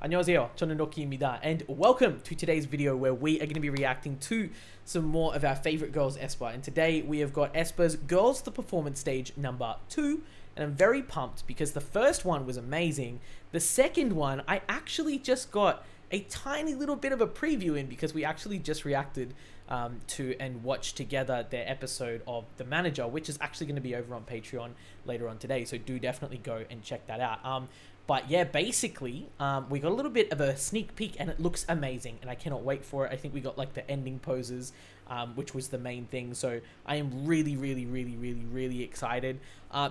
안녕하세요. 저는 록희입니다, and welcome to today's video where we are going to be reacting to some more of our favorite girls aespa. And today we have got aespa's Girls the Performance Stage number 2, and I'm very pumped because the first one was amazing. The second one I actually just got a tiny little bit of a preview in because we actually just reacted to and watched together their episode of The Manager, which is actually going to be over on Patreon later on today, so do definitely go and check that out. But yeah, basically, we got a little bit of a sneak peek and it looks amazing and I cannot wait for it. I think we got like the ending poses, which was the main thing. So I am really excited.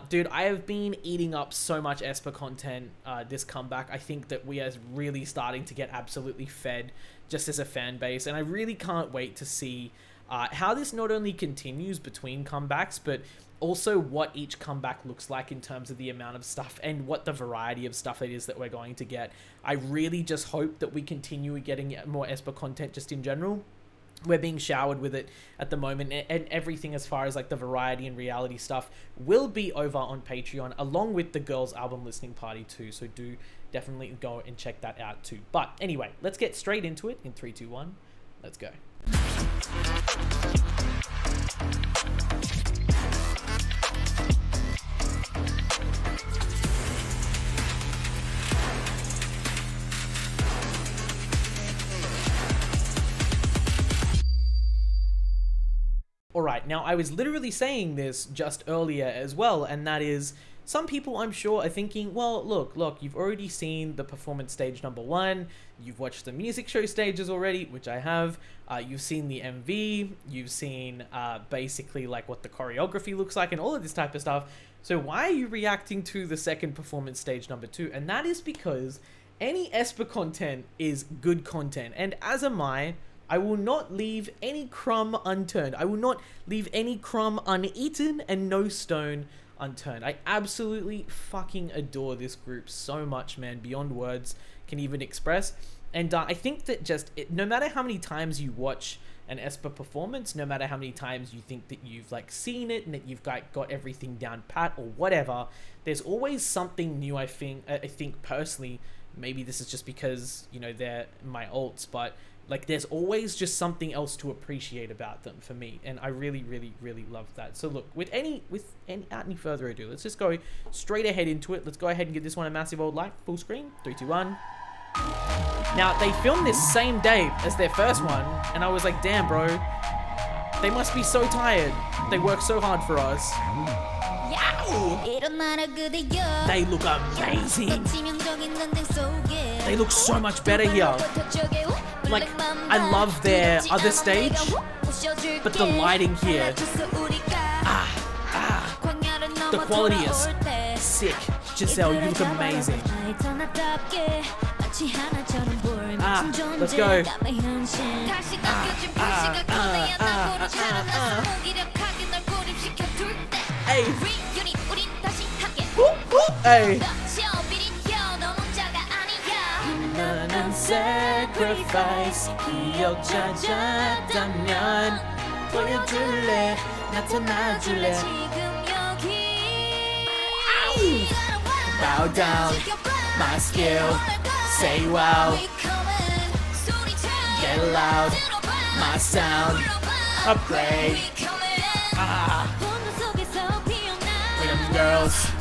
Dude, I have been eating up so much aespa content this comeback. I think that we are really starting to get absolutely fed just as a fan base. And I really can't wait to see how this not only continues between comebacks, but also what each comeback looks like in terms of the amount of stuff and what the variety of stuff it is that we're going to get. I really just hope that we continue getting more aespa content just in general. We're being showered with it at the moment, and everything as far as like the variety and reality stuff will be over on Patreon, along with the girls album listening party too, so do definitely go and check that out too. But anyway, let's get straight into it in 3, 2, 1. Let's go. Alright, now I was literally saying this just earlier as well, and that is, some people I'm sure are thinking, well, look, you've already seen the performance stage number 1, you've watched the music show stages already, which I have, you've seen the MV, you've seen basically like what the choreography looks like and all of this type of stuff, so why are you reacting to the second performance stage number 2? And that is because any aespa content is good content, and as am I will not leave any crumb unturned. I will not leave any crumb uneaten and no stone unturned. I absolutely fucking adore this group so much, man, beyond words can even express. And I think that no matter how many times you watch an aespa performance, no matter how many times you think that you've like seen it and that you've got everything down pat or whatever, there's always something new. I think personally, maybe this is just because, you know, they're my alts, but like there's always just something else to appreciate about them for me, and I really love that. So look, without any further ado, let's just go straight ahead into it. Let's go ahead and give this one a massive old like. Full screen, 3, 2, 1. Now they filmed this same day as their first one, and I was like, damn bro, they must be so tired. They work so hard for us. They look amazing. They look so much better here. Like, I love their other stage, but the lighting here, the quality is sick. Giselle, you look amazing. Let's go. Hey. Hey. 너는 sacrifice 기억 찾았다면 보여줄래 나타나줄래 Bow down my skill say wow get loud my sound upgrade Freedom girls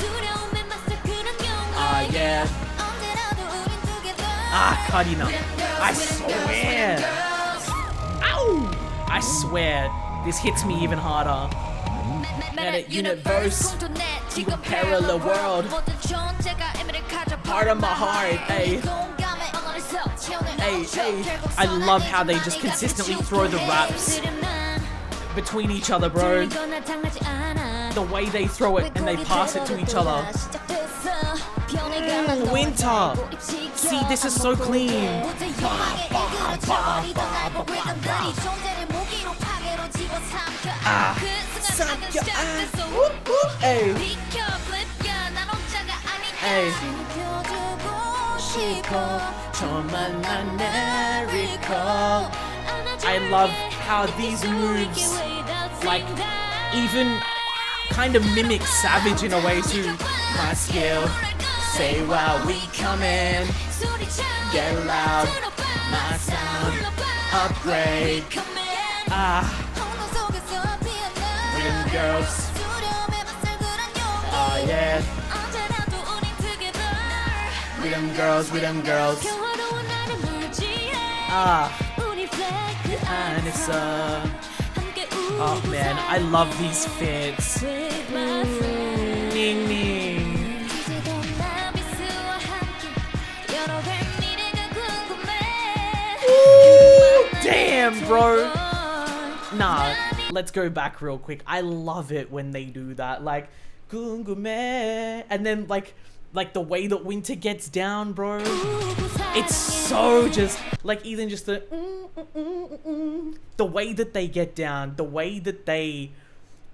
yeah Karina, I swear. Ow! I swear, this hits me even harder. Meta universe, parallel world, part of my heart, hey. Hey, I love how they just consistently throw the raps between each other, bro. The way they throw it and they pass it to each other. Winter! See, this is so clean. Hey. Hey. I love how these moves, like, even kind of mimic Savage in a way too. My skill, say wow, we coming. Get loud, my sound, upgrade. Rhythm girls. Oh yeah. Rhythm girls, rhythm girls. Oh man, I love these fits. Ningning. Damn, bro. Nah, let's go back real quick. I love it when they do that, like gungume, and then like the way that Winter gets down, bro. It's so just like even just the way that they get down, the way that they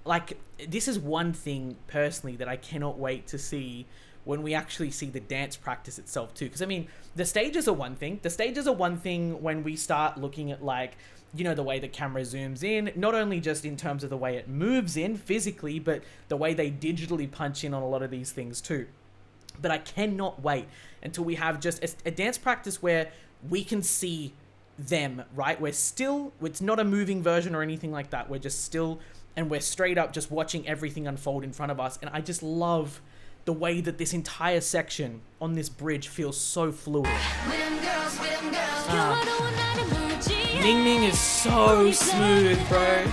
like. This is one thing personally that I cannot wait to see when we actually see the dance practice itself too. Because I mean, the stages are one thing. The stages are one thing when we start looking at like, you know, the way the camera zooms in, not only just in terms of the way it moves in physically, but the way they digitally punch in on a lot of these things too. But I cannot wait until we have just a dance practice where we can see them, right? It's not a moving version or anything like that. We're just still, and we're straight up just watching everything unfold in front of us. And I just love the way that this entire section on this bridge feels so fluid. Ningning is so smooth, bro.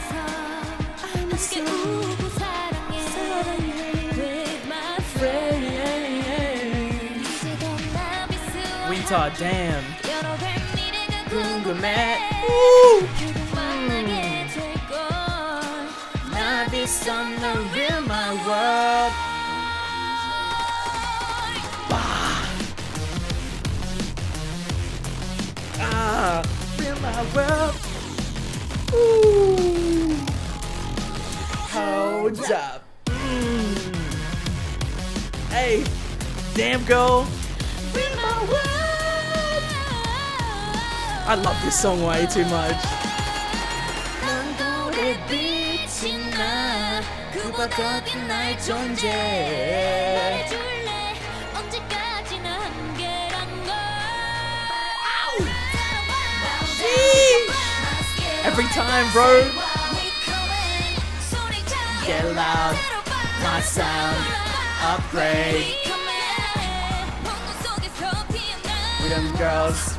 Winter, damn. Now this on the real my world. Real my world. Ooh. Hold up. Hey, damn girl. Real my world. I love this song way too much. Every time, bro. Get loud, my sound, upgrade. Rhythm girls.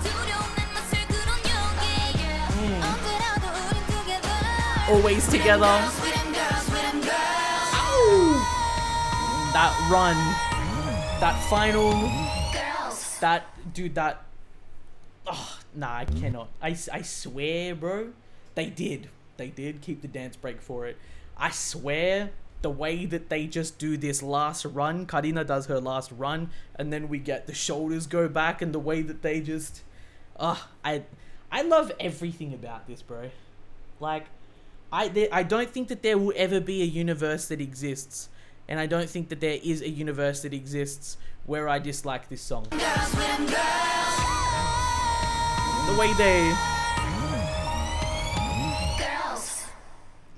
Always together. That run, that final, that dude, that. Oh, nah, I cannot. I swear, bro. They did keep the dance break for it. I swear, the way that they just do this last run, Karina does her last run, and then we get the shoulders go back, and the way that they just, I love everything about this, bro. Like, I don't think that there will ever be a universe that exists, and I don't think that there is a universe that exists where I dislike this song. The way they...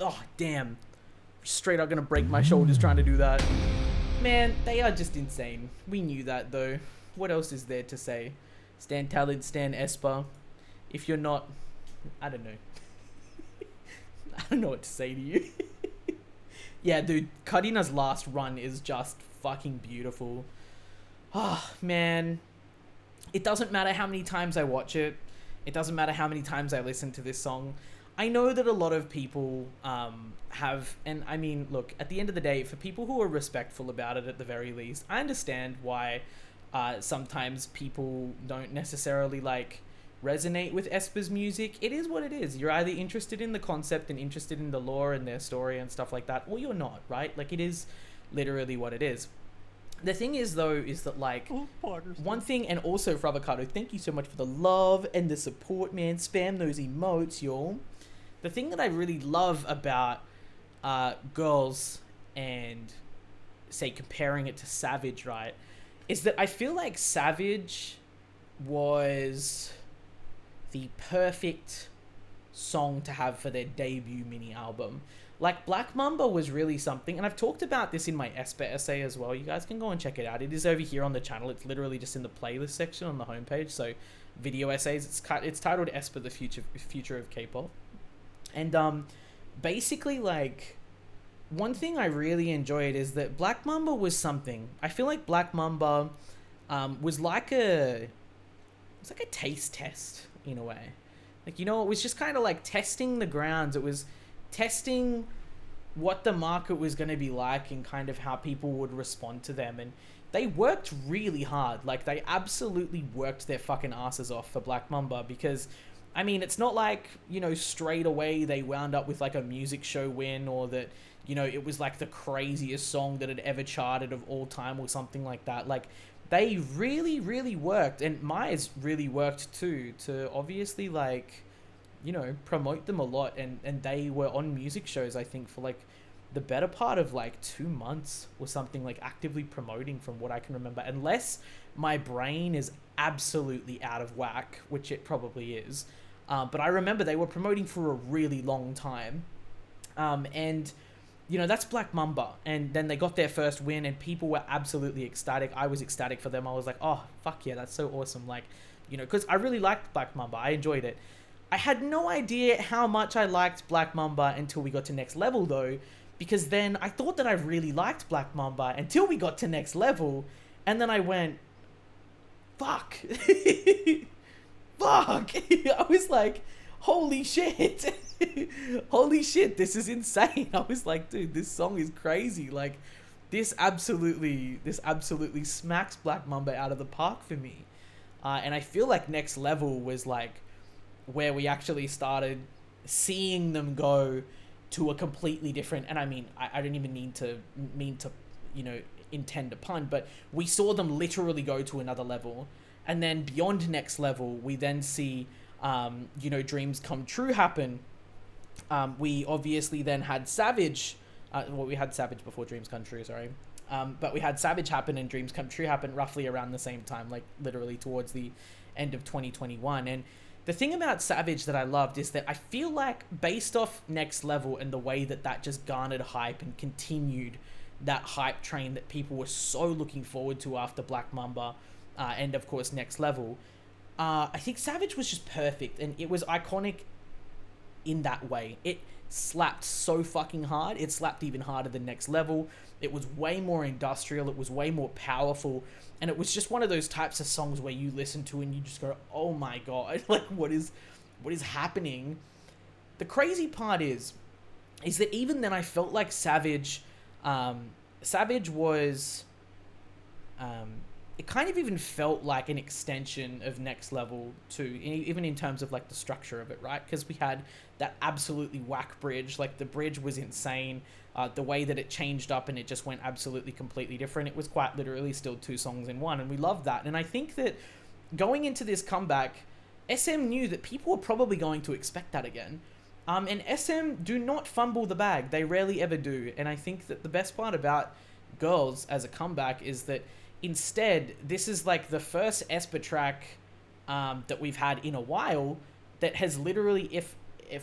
Oh, damn. Straight up gonna break my shoulders trying to do that. Man, they are just insane. We knew that, though. What else is there to say? Stan Talent, Stan aespa. If you're not... I don't know. I don't know what to say to you. Yeah, dude. Karina's last run is just fucking beautiful. Oh, man. It doesn't matter how many times I watch it. It doesn't matter how many times I listen to this song. I know that a lot of people have, and I mean, look, at the end of the day, for people who are respectful about it at the very least, I understand why sometimes people don't necessarily, like, resonate with aespa's music. It is what it is. You're either interested in the concept and interested in the lore and their story and stuff like that, or you're not, right? Like, it is literally what it is. The thing is, though, is that, like, one thing, and also for Avocado, thank you so much for the love and the support, man. Spam those emotes, y'all. The thing that I really love about Girls and, say, comparing it to Savage, right, is that I feel like Savage was the perfect song to have for their debut mini album. Like, Black Mamba was really something, and I've talked about this in my aespa essay as well. You guys can go and check it out. It is over here on the channel. It's literally just in the playlist section on the homepage. So, video essays. It's titled aespa: The Future of K-pop. And basically, like, one thing I really enjoyed is that Black Mamba was something. I feel like Black Mamba was like a taste test in a way. Like, you know, it was just kind of like testing the grounds. It was testing what the market was going to be like and kind of how people would respond to them. And they worked really hard. Like, they absolutely worked their fucking asses off for Black Mamba, because, I mean, it's not like, you know, straight away they wound up with like a music show win, or that, you know, it was like the craziest song that had ever charted of all time or something like that. Like, they really, really worked, and Myers really worked too, to obviously, like, you know, promote them a lot. And they were on music shows, I think, for like the better part of like 2 months or something, like actively promoting, from what I can remember, unless my brain is absolutely out of whack, which it probably is. But I remember they were promoting for a really long time. And, you know, that's Black Mamba. And then they got their first win, and people were absolutely ecstatic. I was ecstatic for them. I was like, oh, fuck yeah, that's so awesome. Like, you know, because I really liked Black Mamba. I enjoyed it. I had no idea how much I liked Black Mamba until we got to Next Level, though, because then I thought that I really liked Black Mamba until we got to Next Level, and then I went, fuck. Fuck. I was like, holy shit. Holy shit, this is insane. I was like, dude, this song is crazy. Like, this absolutely smacks Black Mamba out of the park for me. And I feel like Next Level was like where we actually started seeing them go to a completely different, and I mean, I don't even mean to, you know, intend a pun, but we saw them literally go to another level. And then beyond Next Level, we then see, you know, Dreams Come True happen. We obviously then had Savage, well, we had Savage before Dreams Come True, sorry. But we had Savage happen and Dreams Come True happen roughly around the same time, like literally towards the end of 2021. And the thing about Savage that I loved is that I feel like, based off Next Level and the way that that just garnered hype and continued that hype train that people were so looking forward to after Black Mamba, and of course Next Level, I think Savage was just perfect, and it was iconic in that way. It slapped so fucking hard. It slapped even harder than Next Level. It was way more industrial. It was way more powerful. And it was just one of those types of songs where you listen to and you just go, oh my God, like, what is happening? The crazy part is that even then I felt like Savage was, it kind of even felt like an extension of Next Level too, even in terms of like the structure of it, right? Because we had that absolutely whack bridge. Like, the bridge was insane. The way that it changed up and it just went absolutely completely different. It was quite literally still 2 songs in one, and we loved that. And I think that going into this comeback, SM knew that people were probably going to expect that again. And SM do not fumble the bag. They rarely ever do. And I think that the best part about Girls as a comeback is that instead, this is like the first aespa track that we've had in a while that has literally, if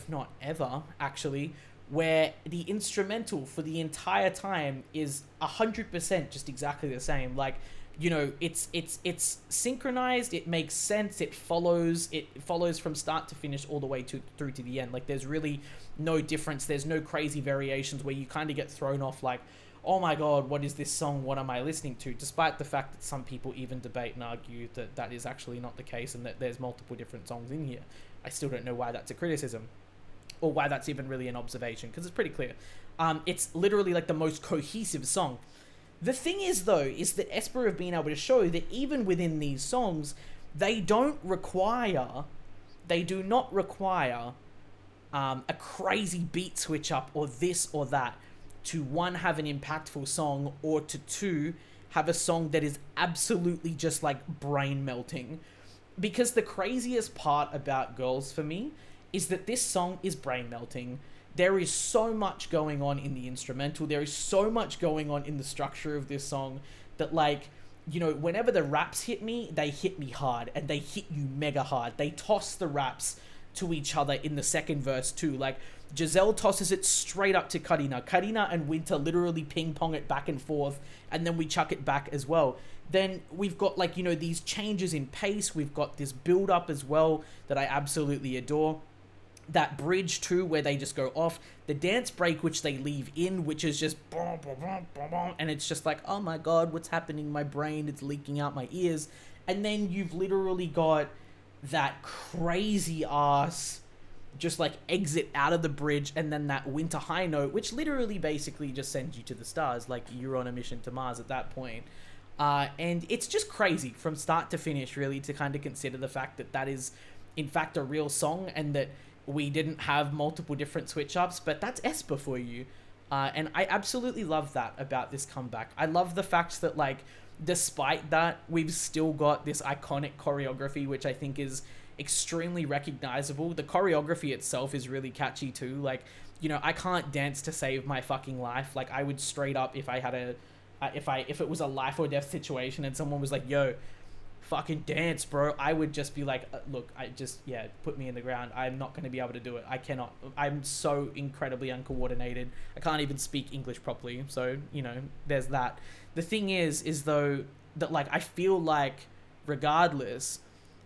not ever, actually, where the instrumental for the entire time is 100% just exactly the same. Like, you know, it's synchronized, it makes sense, it follows from start to finish all the way through to the end. Like, there's really no difference. There's no crazy variations where you kind of get thrown off like, oh my God, what is this song? What am I listening to? Despite the fact that some people even debate and argue that that is actually not the case and that there's multiple different songs in here. I still don't know why that's a criticism, or why that's even really an observation, because it's pretty clear. It's literally like the most cohesive song. The thing is, though, is that aespa have been able to show that even within these songs, they do not require a crazy beat switch up or this or that to, 1, have an impactful song, or to 2, have a song that is absolutely just like brain melting. Because the craziest part about Girls for me is that this song is brain melting. There is so much going on in the instrumental. There is so much going on in the structure of this song that, like, you know, whenever the raps hit me, they hit me hard, and they hit you mega hard. They toss the raps to each other in the second verse too. Like, Giselle tosses it straight up to Karina. Karina and Winter literally ping pong it back and forth, and then we chuck it back as well. Then we've got, like, you know, these changes in pace. We've got this build up as well that I absolutely adore. That bridge too, where they just go off. The dance break, which they leave in, which is just boom, boom, boom, boom, boom, and it's just like, oh my god, what's happening? My brain, it's leaking out my ears. And then you've literally got that crazy ass just like exit out of the bridge, and then that winter high note, which literally basically just sends you to the stars, like you're on a mission to Mars at that point. And it's just crazy from start to finish, really, to kind of consider the fact that that is in fact a real song, and that we didn't have multiple different switch ups, but that's aespa for you. And I absolutely love that about this comeback. I love the fact that, like, despite that, we've still got this iconic choreography, which I think is extremely recognizable. The choreography itself is really catchy too. Like, you know, I can't dance to save my fucking life. Like, I would straight up, if I had a, if it was a life or death situation and someone was like, yo, fucking dance, bro, I would just be like, look, yeah, put me in the ground. I'm not going to be able to do it. I cannot. I'm so incredibly uncoordinated. I can't even speak English properly. So, you know, there's that. The thing is though, that, like, I feel like regardless,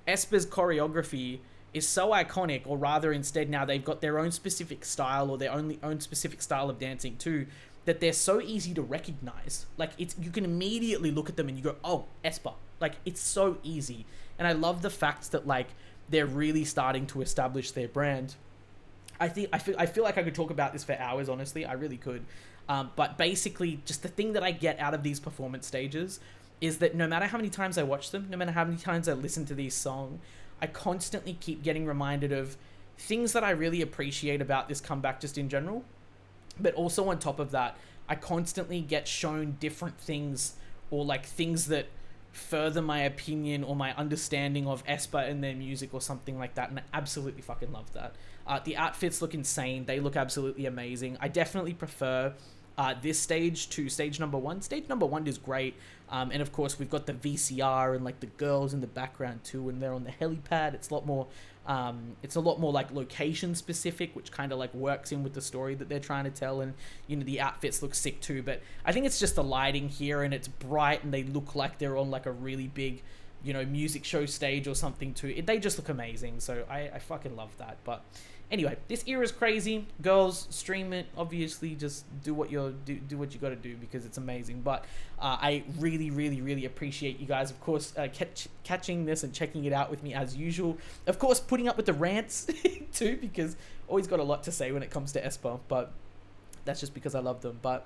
aespa's choreography is so iconic, or rather instead now they've got their own specific style, or their own specific style of dancing too, that they're so easy to recognize. Like, it's, you can immediately look at them and you go, oh, aespa. Like, it's so easy. And I love the fact that, like, they're really starting to establish their brand. I feel like I could talk about this for hours, honestly. I really could. But basically, just the thing that I get out of these performance stages is that no matter how many times I watch them, no matter how many times I listen to these songs, I constantly keep getting reminded of things that I really appreciate about this comeback just in general. But also on top of that, I constantly get shown different things, or like things that further my opinion or my understanding of aespa and their music or something like that, and I absolutely fucking love that. The outfits look insane. They look absolutely amazing. I definitely prefer this stage to stage number one. Stage number one is great. And of course, we've got the VCR and like the girls in the background too, and they're on the helipad. It's a lot more like location specific, which kind of like works in with the story that they're trying to tell. And, you know, the outfits look sick too, but I think it's just the lighting here, and it's bright, and they look like they're on like a really big, you know, music show stage or something too. They just look amazing. So I fucking love that. But anyway, this era is crazy. Girls, stream it. Obviously, just do what you got to do, because it's amazing. But I really, really, really appreciate you guys, of course, catching this and checking it out with me as usual. Of course, putting up with the rants too, because always got a lot to say when it comes to aespa. But that's just because I love them. But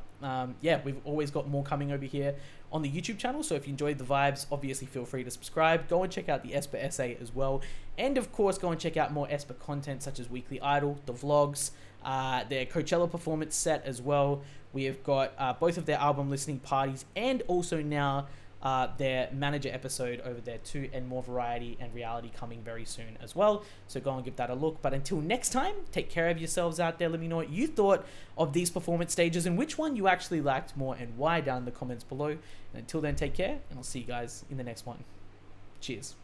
yeah, we've always got more coming over here on the YouTube channel. So if you enjoyed the vibes, obviously feel free to subscribe. Go and check out the aespa essay as well. And of course, go and check out more aespa content, such as Weekly Idol, the vlogs, their Coachella performance set as well. We have got both of their album listening parties, and also now their manager episode over there too, and more variety and reality coming very soon as well. So go and give that a look. But until next time, take care of yourselves out there. Let me know what you thought of these performance stages and which one you actually liked more and why down in the comments below. And until then, take care, and I'll see you guys in the next one. Cheers.